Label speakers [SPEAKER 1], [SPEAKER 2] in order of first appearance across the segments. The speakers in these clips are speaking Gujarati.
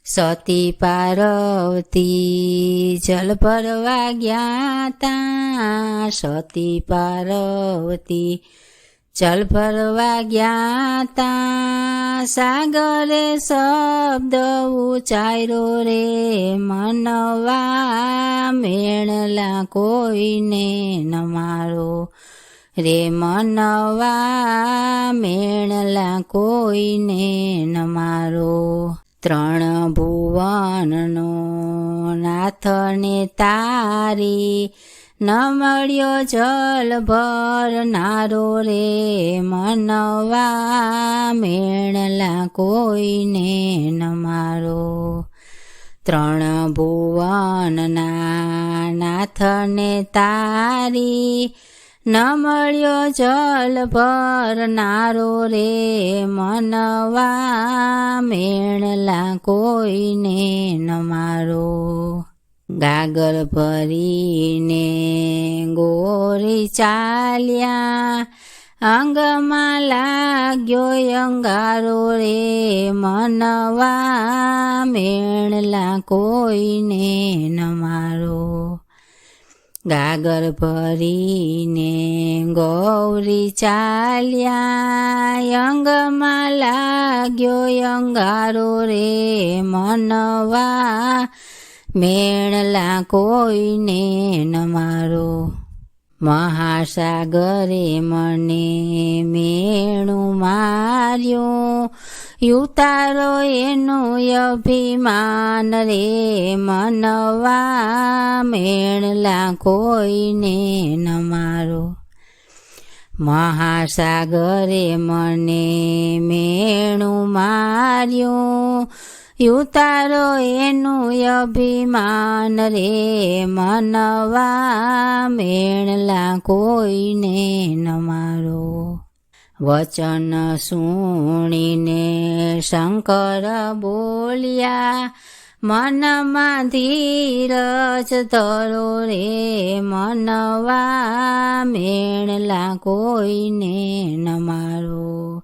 [SPEAKER 1] સતી પાર્વતી જલ ભરવા ગયા તા, સતી પાર્વતી જલ ભરવા ગયા તા, સાગરે શબ્દ ઉચાર્યો રે મનવા, મેણલા કોઈને ન મારો રે મનવા, મેણલા કોઈને ન મારો. ત્રણ ભુવનનો નાથ ને તારી, ન મળ્યો જલ ભરનારો રે મનવા, મેણલા કોઈને ન મારો. ત્રણ ભુવનના નાથ ને તારી, ન મળ્યો જલ ભરનારો રે મનવા, મેણલા કોઈને ન મારો. ગાગર ભરીને ગોરી ચાલ્યા, અંગમાં લાગ્યો અંગારો રે મનવા, મેણલા કોઈને ન મારો. ગાગર ભરીને ગૌરી ચાલ્યા, અંગમાં લાગ્યો અંગારો રે મનવા, મેણલા કોઈને ન મારો. મહાસાગરે મને મેણું માર્યું, ઉતારો એનું અભિમાન રે મનવા, મેણલા કોઈને ન મારો. મહાસાગરે મને મેણું માર્યું, ઉતારો એનું અભિમાન રે મનવા, મેણલા કોઈને ન મારો. વચન સુણીને શંકર બોલ્યા, મનમાં ધીરજ ધરો રે મનવા, મેણલા કોઈને ન મારો.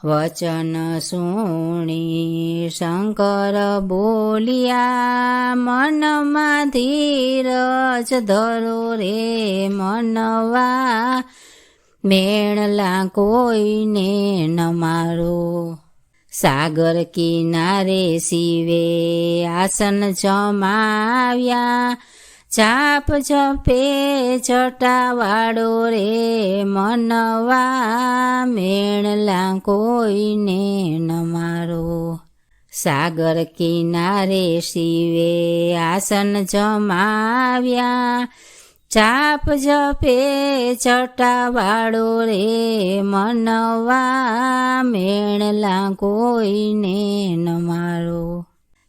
[SPEAKER 1] વચન સુણી શંકર બોલ્યા, મનમાં ધીરજ ધરો રે મનવા, મેણલા કોઈને ન મારો. સાગર કિનારે શિવે આસન જમાવ્યા, જાપ જપે જટાવાળો રે મનવા, મેણલા કોઈને ન મારો. સાગર કિનારે શિવે આસન જમાવ્યા, જાપ જપે જટાવાળો રે મનવા, મેણલા કોઈને ન મારો.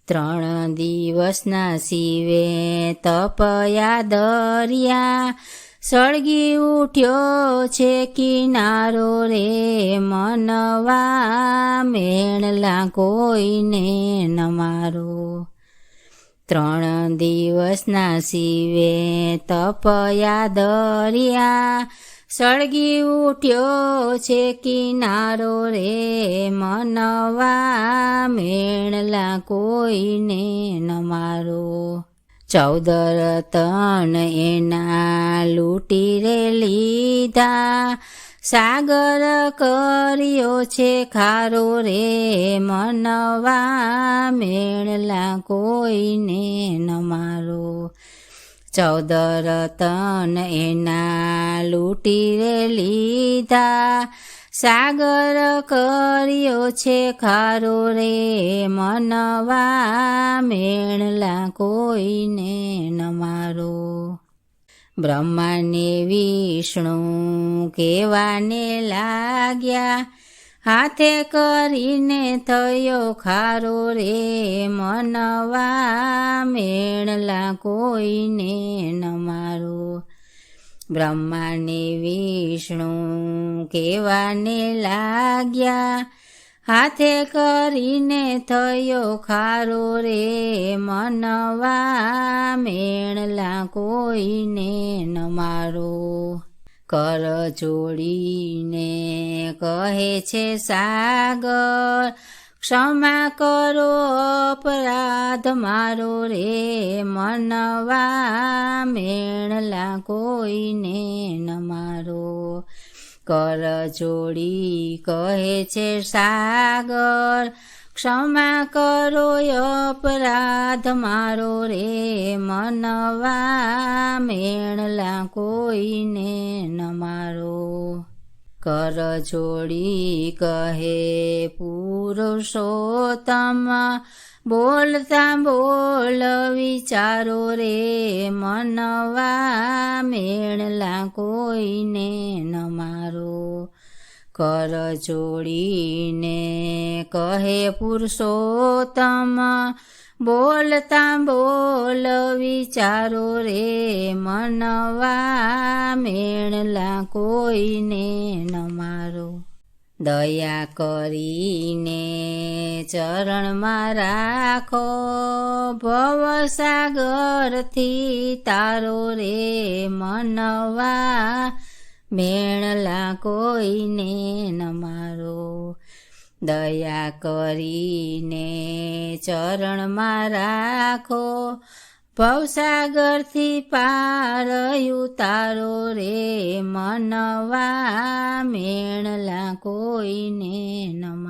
[SPEAKER 1] ત્રણ દિવસના શિવે તપયા દરિયા, સળગી ઉઠ્યો છે કિનારો રે મનવા, મેણલા કોઈને ન મારો. ત્રણ દિવસના શિવે તપયા દરિયા, સળગી ઉઠ્યો છે કિનારો રે મનવા, મેણલા કોઈને ન મારો. 14 રતન એના લૂંટી રે લીધા, સાગર કર્યો છે ખારો રે મનવા, મેણલા કોઈને ન મારો. 14 રતન એના લૂંટી રે લીધા, સાગર કર્યો છે ખારો રે મનવા, મેણલા કોઈને ન મારો. બ્રહ્માને વિષ્ણુ કહેવાને લાગ્યા, હાથે કરીને થયો ખારો રે મનવા, મેણલા કોઈને ન મારો. બ્રહ્માને વિષ્ણુ કહેવાને લાગ્યા, હાથે કરીને થયો ખારો રે મનવા, મેણલા કોઈને ન મારો. કર જોડીને કહે છે સાગર, ક્ષમા કરો અપરાધ મારો રે મનવા મેણલા કોઈને ન મારો. કર જોડી કહે છે સાગર ક્ષમા કરો અપરાધ મારો રે મનવા મેણલા કોઈને ન મારો. કર જોડી કહે પુરુષોત્તમ બોલતા બોલ વિચારો રે મનવા મેણલા કોઈને ન મારો. કર જોડીને કહે પુરુષોત્તમ બોલતા બોલ વિચારો રે મનવા મેણલા કોઈને ન મારો. દયા કરીને ચરણમાં રાખો ભવસાગરથી તારો રે મનવા મેણલા કોઈને ન મારો. દયા કરીને ચરણમાં રાખો ભવસાગરથી પાર ઉતારો રે મનવા મેણલા કોઈને ન મારો.